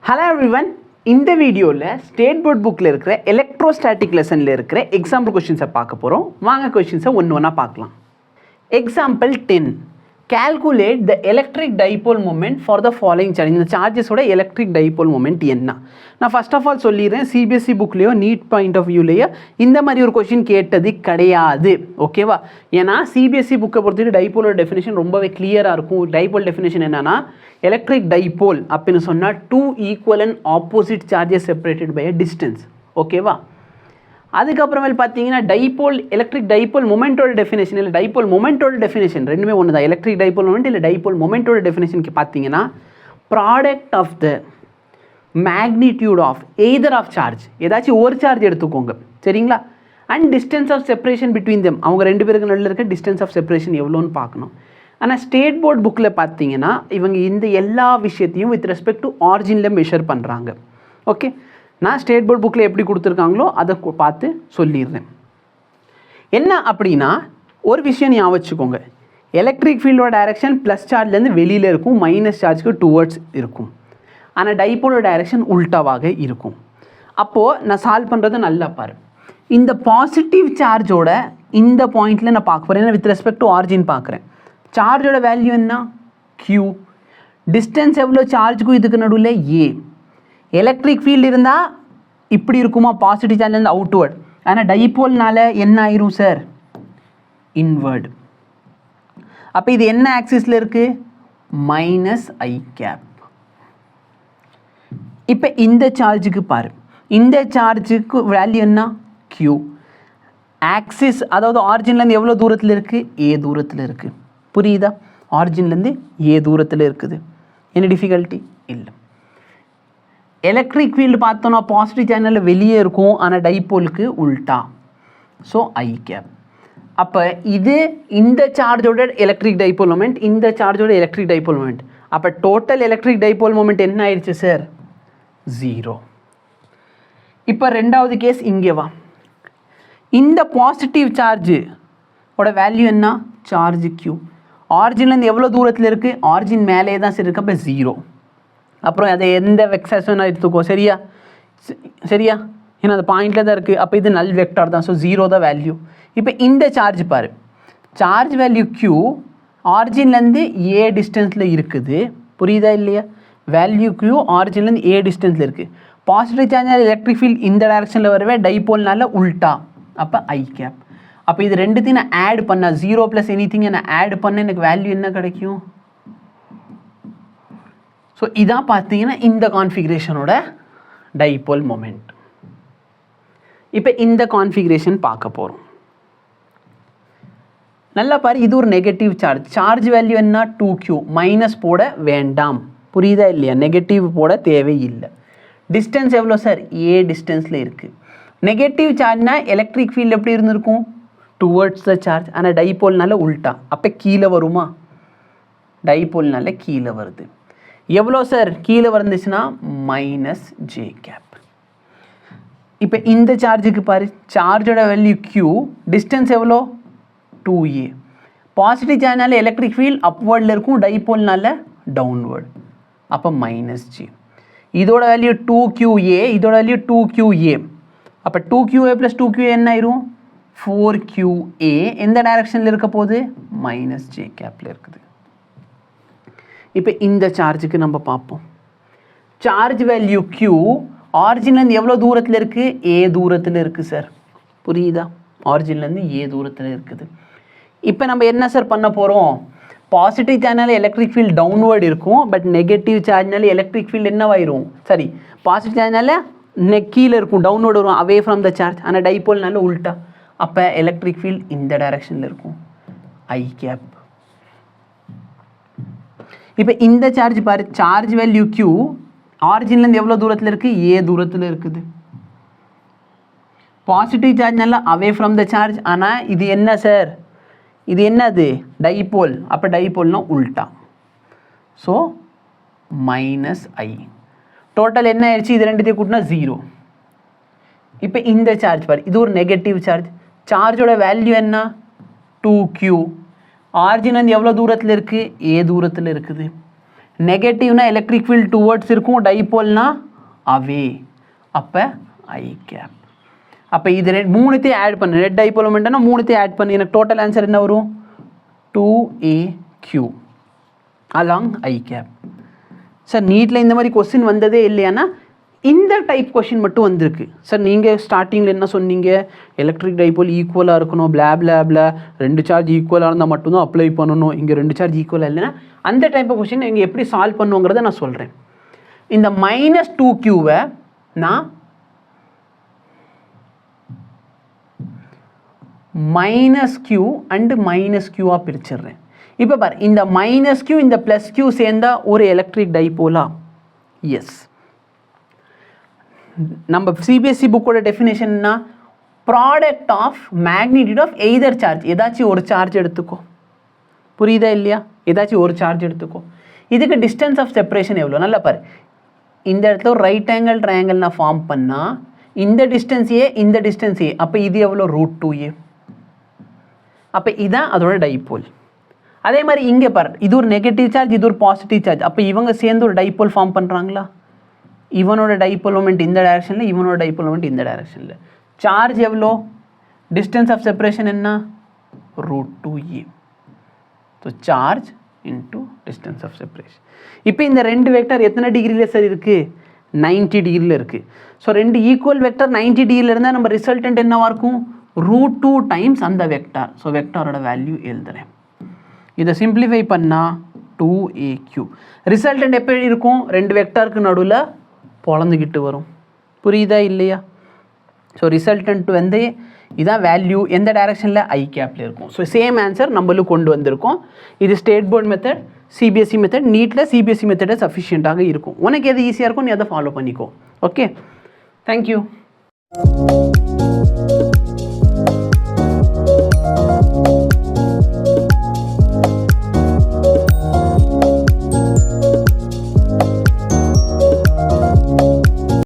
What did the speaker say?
Hello everyone. இந்த வீடியோவில் state board புக்கில் இருக்கிற எலக்ட்ரோஸ்டாட்டிக் லெசனில் இருக்கிற எக்ஸாம்பிள் கொஷின்ஸை பார்க்க போகிறோம். வாங்க கொஷின்ஸை ஒன்று ஒன்றா பார்க்கலாம். Example 10. Calculate the electric dipole moment for the following charge. இந்த சார்ஜஸோட எலக்ட்ரிக் டைபோல் மூமெண்ட் என்ன? நான் ஃபர்ஸ்ட் ஆஃப் ஆல் சொல்லிடுறேன், சிபிஎஸ்சி புக்லேயோ நீட் பாயிண்ட் ஆஃப் வியூலேயோ இந்த மாதிரி ஒரு கொஷின் கேட்டது கிடையாது. ஓகேவா? ஏன்னா சிபிஎஸ்சி புக்கை பொறுத்தவரைக்கும் டைபோலோட டெஃபினேஷன் ரொம்பவே கிளியராக இருக்கும். டைபோல் டெஃபினேஷன் என்னன்னா, எலக்ட்ரிக் டைபோல் அப்படின்னு சொன்னால் two equal and opposite charges separated by a distance. ஓகேவா? அதுக்கப்புறமேல் பார்த்தீங்கன்னா டைபோல் எலக்ட்ரிக் டைபோல் மொமெண்ட்டோட டெஃபினேஷன் இல்லை டைபோல் மொமெண்ட்டோட டெஃபினேஷன் ரெண்டுமே ஒன்று தான். எலக்ட்ரிக் டைபோல் மொமெண்ட் இல்லை டைபோல் மொமெண்ட்டோட டெஃபினேஷனுக்கு பார்த்தீங்கன்னா product of the magnitude of either of charge, ஏதாச்சும் ஒரு சார்ஜ் எடுத்துக்கோங்க சரிங்களா, and distance of separation between them, அவங்க ரெண்டு பேருக்கு நடுவில் இருக்க டிஸ்டன்ஸ் ஆஃப் செப்பரேஷன் எவ்வளோன்னு பார்க்கணும். ஆனால் ஸ்டேட் போர்ட் புக்கில் பார்த்தீங்கன்னா இவங்க இந்த எல்லா விஷயத்தையும் வித் ரெஸ்பெக்ட் டு ஆரிஜினில் மெஷர் பண்ணுறாங்க. ஓகே, நான் ஸ்டேட் போர்ட் புக்கில் எப்படி கொடுத்துருக்காங்களோ அதை பார்த்து சொல்லிடுறேன். என்ன அப்படின்னா, ஒரு விஷயம் ஞாபகம் வச்சுக்கோங்க, எலக்ட்ரிக் ஃபீல்டோட டைரக்ஷன் ப்ளஸ் சார்ஜ்லேருந்து வெளியில் இருக்கும், மைனஸ் சார்ஜ்க்கு டுவர்ட்ஸ் இருக்கும். ஆனால் டைபோலோட டைரக்ஷன் உல்ட்டாவாக இருக்கும். அப்போது நான் சால்வ் பண்ணுறது நல்லா பாரு. இந்த பாசிட்டிவ் சார்ஜோட இந்த பாயிண்டில் நான் பார்க்க போகிறேன், ஏன்னா வித் ரெஸ்பெக்ட் டு ஆரிஜின் பார்க்குறேன். சார்ஜோட வேல்யூ என்ன? Q. டிஸ்டன்ஸ் எவ்வளோ சார்ஜுக்கும் இதுக்கு நடுவில் A. எலக்ட்ரிக் ஃபீல்டு இருந்தால் இப்படி இருக்குமா, பாசிட்டிவ் சார்ஜ்லேருந்து அவுட்வர்ட். ஆனால் டைபோல்னால என்ன ஆயிரும் சார்? இன்வர்டு. அப்போ இது என்ன ஆக்சிஸில் இருக்குது? மைனஸ் ஐ கேப். இப்போ இந்த சார்ஜுக்கு பாரு, இந்த சார்ஜுக்கு வேல்யூ என்ன? Q. ஆக்சிஸ் அதாவது ஆரிஜின்லேருந்து எவ்வளோ தூரத்தில் இருக்குது? A தூரத்தில் இருக்குது. புரியுதா? ஆரிஜின்லேருந்து A தூரத்தில் இருக்குது. என்ன டிஃபிகல்ட்டி இல்லை. எலக்ட்ரிக் ஃபீல்டு பார்த்தோன்னா பாசிட்டிவ் சேனலில் வெளியே இருக்கும், ஆனால் டைபோலுக்கு உல்ட்டா. So I gap. அப்போ இது இந்த சார்ஜோட எலக்ட்ரிக் டைபோல் மொமெண்ட், இந்த சார்ஜோட எலக்ட்ரிக் டைபோல் மொமெண்ட். அப்போ டோட்டல் எலக்ட்ரிக் டைபோல் மொமெண்ட் என்ன ஆயிடுச்சு சார்? 0. இப்போ ரெண்டாவது கேஸ் இங்கே வா. இந்த பாசிட்டிவ் சார்ஜு ஓட வேல்யூ என்ன? Charge Q. ஆரிஜின்லேருந்து எவ்வளோ தூரத்தில் இருக்குது? ஆரிஜின் மேலே தான் சரி இருக்குது. அப்போ 0. அப்புறம் அதை எந்த வெக்ஸாஷன் எடுத்துக்கோ, சரியா சரியா, ஏன்னா அந்த பாயிண்டில் தான் இருக்குது. அப்போ இது நல் வெக்டார் தான், ஸோ 0 தான் வேல்யூ. இப்போ இந்த சார்ஜ் பாரு, சார்ஜ் வேல்யூ Q ஆரிஜின்லேருந்து A டிஸ்டன்ஸில் இருக்குது. புரியுதா இல்லையா? வேல்யூ Q ஆரிஜின்லேருந்து A டிஸ்டன்ஸில் இருக்குது. பாசிட்டிவ் சார்ஜ் எலக்ட்ரிக் ஃபீல்ட் இந்த டைரக்ஷனில் வரவே டைபோல்னால உல்ட்டா. அப்போ ஐ கேப். அப்போ இது ரெண்டுத்தையும் நான் ஆட் பண்ண 0 + எனிதிங் நான் ஆட் பண்ண எனக்கு வேல்யூ என்ன கிடைக்கும்? ஸோ இதான் பார்த்தீங்கன்னா இந்த கான்ஃபிகரேஷனோட டைபோல் மொமெண்ட். இப்போ இந்த கான்ஃபிகரேஷன் பார்க்க போகிறோம். நல்லா பாரு, இது ஒரு நெகட்டிவ் சார்ஜ். சார்ஜ் வேல்யூ என்ன? 2Q. மைனஸ் போட வேண்டாம். புரியுதா இல்லையா? நெகட்டிவ் போட தேவையில்லை. டிஸ்டன்ஸ் எவ்வளோ சார்? A டிஸ்டன்ஸில் இருக்குது. நெகட்டிவ் சார்ஜ்னா எலக்ட்ரிக் ஃபீல்டு எப்படி இருந்திருக்கும்? Towards the charge. ஆனால் டைபோல்னால உல்ட்டா. அப்போ கீழே வருமா? டைபோல்னால கீழே வருது. எவ்வளோ சார் கீழே வந்துச்சுன்னா? Minus J cap. இப்போ இந்த சார்ஜுக்கு பாரு, சார்ஜோட வேல்யூ Q, டிஸ்டன்ஸ் எவ்வளோ? 2A. பாசிட்டிவ் சார்ஜ்னால எலக்ட்ரிக் ஃபீல்ட் அப்வர்டில் இருக்கும், டைபோல்னால டவுன்வர்டு. அப்போ மைனஸ் ஜே. இதோட வேல்யூ 2QA, இதோட வேல்யூ 2QA. அப்போ 2QA + 2QA என்ன ஆயிரும்? 4QA. எந்த டைரக்ஷனில் இருக்க போகுது? மைனஸ் ஜே கேப்பில் இருக்குது. இப்போ இந்த சார்ஜுக்கு நம்ம பார்ப்போம். சார்ஜ் வேல்யூ Q ஆரிஜின்லேருந்து எவ்வளோ தூரத்தில் இருக்குது? A தூரத்தில் இருக்குது சார். புரியுதா? ஆரிஜின்லேருந்து A தூரத்தில் இருக்குது. இப்போ நம்ம என்ன சார் பண்ண போகிறோம்? பாசிட்டிவ் சார்ஜ்னால எலக்ட்ரிக் ஃபீல்ட் டவுன்வர்டு இருக்கும், பட் நெகட்டிவ் சார்ஜ்னால எலக்ட்ரிக் ஃபீல்டு என்னவாயிரும்? சரி, பாசிட்டிவ் சார்ஜ்னால கீழே இருக்கும், டவுன்வர்டு வரும், அவே ஃப்ரம் த சார்ஜ். ஆனால் டைபோல்னால உல்ட்டா. அப்போ எலக்ட்ரிக் ஃபீல்ட் இந்த டைரக்ஷனில் இருக்கும், ஐ கேப். இப்போ இந்த சார்ஜ் பாரு, சார்ஜ் வேல்யூ Q ஆரிஜின்லேருந்து எவ்வளோ தூரத்தில் இருக்குது? A தூரத்தில் இருக்குது. பாசிட்டிவ் சார்ஜ்னால அவே ஃப்ரம் த சார்ஜ். ஆனால் இது என்ன சார்? இது என்னது? டைபோல். அப்போ டைபோல்னா உல்ட்டா. So minus I. டோட்டல் என்ன ஆயிடுச்சு? இது ரெண்டுத்தையும் கூட்டினா 0. இப்போ இந்த சார்ஜ் பாரு, இது ஒரு நெகட்டிவ் சார்ஜ். சார்ஜோட வேல்யூ என்ன? 2Q. ஆரிஜின் வந்து எவ்வளோ தூரத்தில் இருக்குது? A தூரத்தில் இருக்குது. நெகட்டிவ்னா எலக்ட்ரிக் ஃபீல்ட் டுவர்ட்ஸ் இருக்கும், டைபோல்னா அவே, அப்போ ஐ கேப். அப்போ இது மூணுத்தையும் ஆட் பண்ணு, நெட் டைபோல் மொமெண்ட்னா மூணுத்தையும் ஆட் பண்ணி எனக்கு டோட்டல் ஆன்சர் என்ன வரும்? 2AQ அலாங் ஐ கேப். சார் நீட்டில் இந்த மாதிரி கொஸ்டின் வந்ததே இல்லையானா இந்த டைப் கொஷின் மட்டும் வந்திருக்கு. சார் நீங்கள் ஸ்டார்டிங்கில் என்ன சொன்னீங்க? எலக்ட்ரிக் டைபோல் ஈக்குவலாக இருக்கணும், பிளாப்ல 2 சார்ஜ் ஈக்குவலாக இருந்தால் மட்டும்தான் அப்ளை பண்ணணும், இங்கே 2 சார்ஜ் ஈக்குவலாக இல்லைன்னா அந்த டைப் ஆஃப் கொஷின் நீங்கள் எப்படி சால்வ் பண்ணுங்கிறத நான் சொல்கிறேன். இந்த -2Qவை நான் -Q அண்டு -Qஆக பிரிச்சிடுறேன். இப்போ பாரு, இந்த -Q இந்த +Q சேர்ந்தா ஒரு எலக்ட்ரிக் டைபோலா? எஸ். நம்ம சிபிஎஸ்சி புக்கோட டெஃபினேஷன்னா product of magnitude of either charge. ஏதாச்சும் ஒரு சார்ஜ் எடுத்துக்கோ, புரியுதா இல்லையா? ஏதாச்சும் ஒரு சார்ஜ் எடுத்துக்கோ. இதுக்கு டிஸ்டன்ஸ் ஆஃப் செப்பரேஷன் எவ்வளோ? நல்லா பாரு, இந்த இடத்துல ஒரு ரைட் ஆங்கிள் ட்ரையாங்கிள் நான் ஃபார்ம் பண்ணால் இந்த டிஸ்டன்ஸ் ஏ, இந்த டிஸ்டன்ஸ் ஏ, அப்போ இது எவ்வளோ? √2a. அப்போ இதுதான் அதோட டைபோல். அதே மாதிரி இங்கே பாரு, இது ஒரு நெகட்டிவ் சார்ஜ், இது ஒரு பாசிட்டிவ் சார்ஜ், அப்போ இவங்க சேர்ந்து ஒரு டைபோல் ஃபார்ம் பண்ணுறாங்களா? இவனோட டைபோல் மொமெண்ட் இந்த டைரக்ஷனில், இவனோட டைபோல் மொமெண்ட் இந்த டைரக்ஷனில். சார்ஜ் எவ்வளோ? டிஸ்டன்ஸ் ஆஃப் செப்பரேஷன் என்ன? √2a. So charge into distance of separation. இப்போ இந்த ரெண்டு வெக்டர் எத்தனை டிகிரியில் சார் இருக்குது? 90 டிகிரியில் இருக்குது. ஸோ ரெண்டு ஈக்குவல் வெக்டர் 90 டிகிரியில் இருந்தால் நம்ம ரிசல்டன்ட் என்னவாக இருக்கும்? √2 டைம்ஸ் அந்த வெக்டார். ஸோ வெக்டாரோட வேல்யூ எழுதுறேன். இதை சிம்பிளிஃபை பண்ணால் 2AQ. ரிசல்டன்ட் எப்படி இருக்கும்? ரெண்டு வெக்டாருக்கு நடுவில் பொழந்துக்கிட்டு வரும், புரியுதா இல்லையா? ஸோ ரிசல்டன்ட் வந்து இதான் வேல்யூ, எந்த டைரக்ஷனில்? ஐ கேப்பில் இருக்கும். ஸோ சேம் ஆன்சர் நம்மளும் கொண்டு வந்திருக்கோம். இது state board method, CBSE method. நீட்டில் சிபிஎஸ்சி மெத்தடை சஃபிஷியண்ட்டாக இருக்கும். உனக்கு எது ஈஸியாக இருக்கும் நீ அதை ஃபாலோ பண்ணிக்கோ. Okay, thank you.